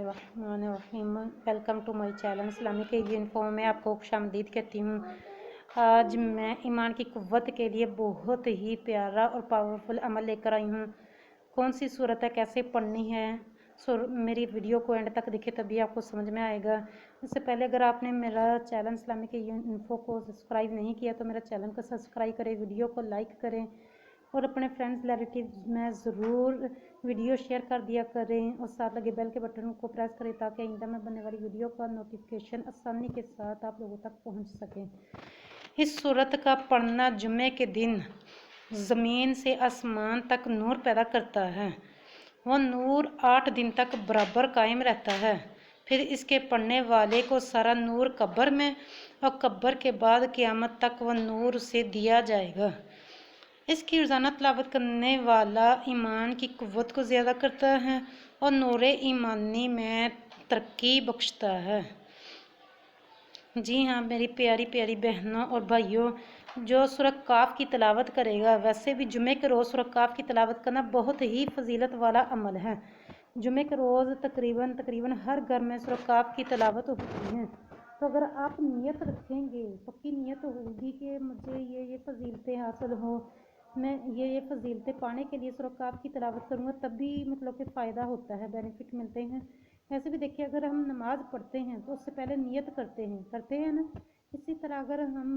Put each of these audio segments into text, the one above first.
बिस्मिल्लाहिर्रहमानिर्रहीम। Welcome to my channel Islamic info में आपको खुशामदीद कहती हूँ। आज मैं ईमान की क़ुव्वत के लिए बहुत ही प्यारा और पावरफुल अमल लेकर आई हूँ। कौन सी सूरत है, कैसे पढ़नी है, मेरी वीडियो को एंड तक देखें तभी आपको समझ में आएगा। इससे पहले अगर आपने मेरा चैनल इस्लामिक इन्फो को सब्सक्राइब नहीं किया तो मेरा चैनल को सब्सक्राइब करें, वीडियो को लाइक करें और अपने फ्रेंड्स रिलेटिव्स में ज़रूर वीडियो शेयर कर दिया करें और साथ लगे बेल के बटन को प्रेस करें ताकि आइंदा में बनने वाली वीडियो का नोटिफिकेशन आसानी के साथ आप लोगों तक पहुंच सके। इस सूरत का पढ़ना जुमे के दिन ज़मीन से आसमान तक नूर पैदा करता है। वह नूर 8 दिन तक बराबर कायम रहता है। फिर इसके पढ़ने वाले को सारा नूर कब्र में और कब्र के बाद क़यामत तक वह नूर उसे दिया जाएगा। इसकी रोज़ाना तलावत करने वाला ईमान की क़ुव्वत को ज़्यादा करता है और नूर ईमानी में तरक्की बख्शता है। जी हाँ मेरी प्यारी प्यारी बहनों और भाइयों, जो सूरह काफ की तलावत करेगा, वैसे भी जुमे के रोज़ सूरह काफ की तलावत करना बहुत ही फजीलत वाला अमल है। जुमे के रोज़ तकरीबन हर घर में सूरह काफ की तलावत होती है। तो अगर आप नियत रखेंगे, पक्की नियत होगी कि मुझे ये फजीलतें हासिल हो, मैं ये फजीलतें पाने के लिए सूरह काफ की तलावत करूँगा, तभी मतलब कि फ़ायदा होता है, बेनिफिट मिलते हैं। वैसे भी देखिए, अगर हम नमाज़ पढ़ते हैं तो उससे पहले नियत करते हैं ना। इसी तरह अगर हम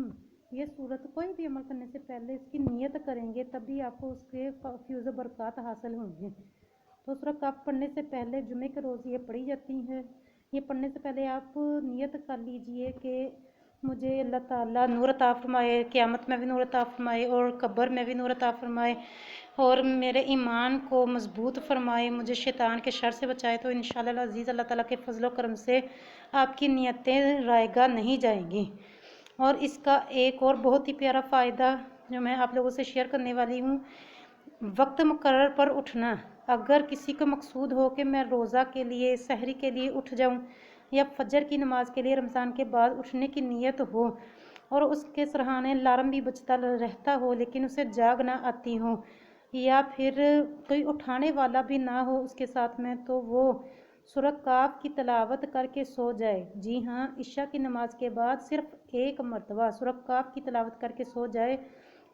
ये सूरत कोई भी अमल करने से पहले इसकी नियत करेंगे तभी आपको उसके फ्यूज़ बरक़ात हासिल होंगे। तो सूरह काफ पढ़ने से पहले जुमे के रोज़ ये पढ़ी जाती है। ये पढ़ने से पहले आप नियत कर लीजिए कि मुझे अल्लाह ताला नूर अता फरमाए, क़यामत में भी नूर अता फरमाए और कब्र में भी नूर अता फरमाए और मेरे ईमान को मजबूत फरमाए, मुझे शैतान के शर से बचाए। तो इंशाअल्लाह अज़ीज़ अल्लाह ताला के फजल करम से आपकी नियतें रायगा नहीं जाएंगी। और इसका एक और बहुत ही प्यारा फ़ायदा जो मैं आप लोगों से शेयर करने वाली हूँ, वक्त मुकर्रर पर उठना। अगर किसी को मकसूद हो कि मैं रोज़ा के लिए, सहरी के लिए उठ जाऊँ या फजर की नमाज के लिए रमज़ान के बाद उठने की नीयत हो और उसके सराहने अलार्म भी बजता रहता हो लेकिन उसे जाग ना आती हो या फिर कोई उठाने वाला भी ना हो उसके साथ में, तो वो सूरह काफ की तलावत करके सो जाए। जी हाँ, इशा की नमाज के बाद सिर्फ एक मरतबा सूरह काफ की तलावत करके सो जाए।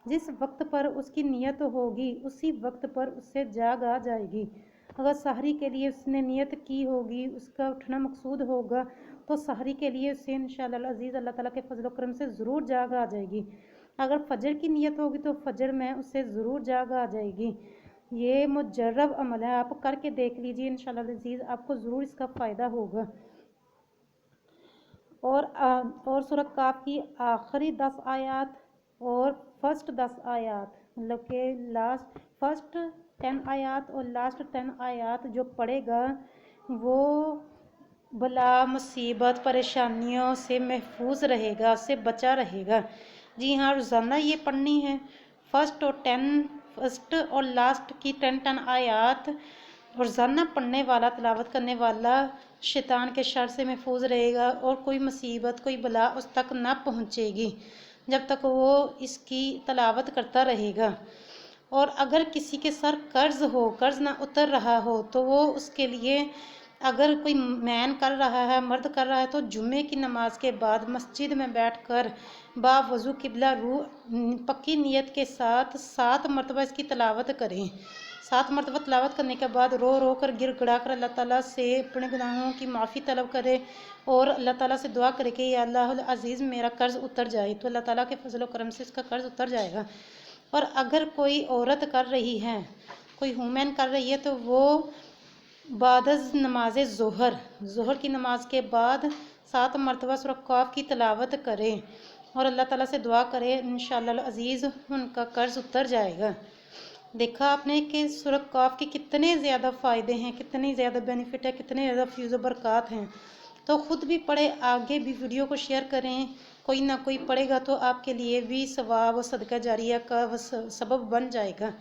जिस वक्त पर उसकी नियत होगी उसी वक्त पर उससे जाग आ जाएगी। अगर सहरी के लिए उसने नियत की होगी, उसका उठना मकसूद होगा, तो सहरी के लिए उससे इंशाअल्लाह अज़ीज़ अल्लाह ताला के फजल करम से ज़रूर जाग आ जाएगी। अगर फजर की नियत होगी तो फजर में उससे ज़रूर जाग आ जाएगी। ये मुजर्रब अमल है, आप करके देख लीजिए, इंशाअल्लाह अज़ीज़ आपको ज़रूर इसका फ़ायदा होगा। और सूरह काफ की आखिरी 10 आयात और फर्स्ट 10 आयात, मतलब कि लास्ट फर्स्ट 10 आयात और लास्ट 10 आयात जो पढ़ेगा वो बला मुसीबत परेशानियों से महफूज रहेगा, उससे बचा रहेगा। जी हाँ, रोज़ाना ये पढ़नी है। फर्स्ट और लास्ट की 10 आयात रोज़ाना पढ़ने वाला, तिलावत करने वाला शैतान के शर से महफूज रहेगा और कोई मुसीबत, कोई बला उस तक ना पहुँचेगी जब तक वो इसकी तिलावत करता रहेगा। और अगर किसी के सर कर्ज़ ना उतर रहा हो तो वो उसके लिए, अगर कोई मैन कर रहा है, मर्द कर रहा है, तो जुमे की नमाज के बाद मस्जिद में बैठकर बावज़ू किबला रू पक्की नियत के साथ 7 मरतबा इसकी तिलावत करें। 7 मरतबा तिलावत करने के बाद रो रो कर गिड़गिड़ा कर अल्लाह ताला से अपने गुनाहों की माफ़ी तलब करे और अल्लाह ताला से दुआ करे कि या अल्लाह अज़ीज़ मेरा कर्ज़ उतर जाए। तो अल्लाह ताला के फजल करम से इसका कर्ज़ उतर जाएगा। और अगर कोई औरत कर रही है, कोई वुमेन कर रही है, तो वो बादज़ नमाज ज़ोहर की नमाज के बाद 7 मरतबा सूरह काफ की तिलावत करें और अल्लाह ताला से दुआ करें, इंशाअल्लाह अज़ीज़ उनका कर्ज़ उतर जाएगा। देखा आपने कि सूरह काफ के कितने ज़्यादा फ़ायदे हैं, कितनी ज़्यादा बेनिफिट है, कितने ज़्यादा फ्यूज़ बरक़ात हैं। तो ख़ुद भी पढ़े, आगे भी वीडियो को शेयर करें। कोई ना कोई पढ़ेगा तो आपके लिए भी सवाब और सदका जारिया का सबब बन जाएगा।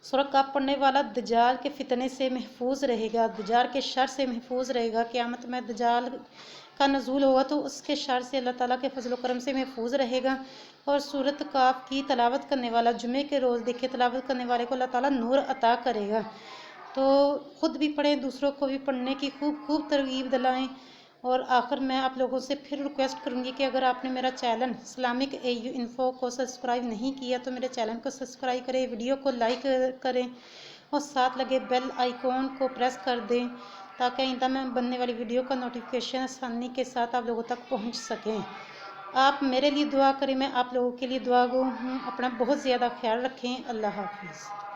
सूरह काफ पढ़ने वाला दज्जाल के फितने से महफूज रहेगा, दज्जाल के शर से महफूज रहेगा। क़यामत में दज्जाल का नज़ूल होगा तो उसके शर से अल्लाह ताला के फजल करम से महफूज रहेगा। और सूरत काफ की तलावत करने वाला जुमे के रोज़ देखिए, तलावत करने वाले को अल्लाह ताला नूर अता करेगा। तो ख़ुद भी पढ़ें, दूसरों को भी पढ़ने की खूब तरगीब दिलाएं। और आखिर मैं आप लोगों से फिर रिक्वेस्ट करूंगी कि अगर आपने मेरा चैनल इस्लामिक AU इन्फो को सब्सक्राइब नहीं किया तो मेरे चैनल को सब्सक्राइब करें, वीडियो को लाइक करें और साथ लगे बेल आइकॉन को प्रेस कर दें ताकि आइंदा में बनने वाली वीडियो का नोटिफिकेशन आसानी के साथ आप लोगों तक पहुंच सकें। आप मेरे लिए दुआ करें, मैं आप लोगों के लिए दुआ गो हूँ। अपना बहुत ज़्यादा ख्याल रखें। अल्लाह हाफिज़।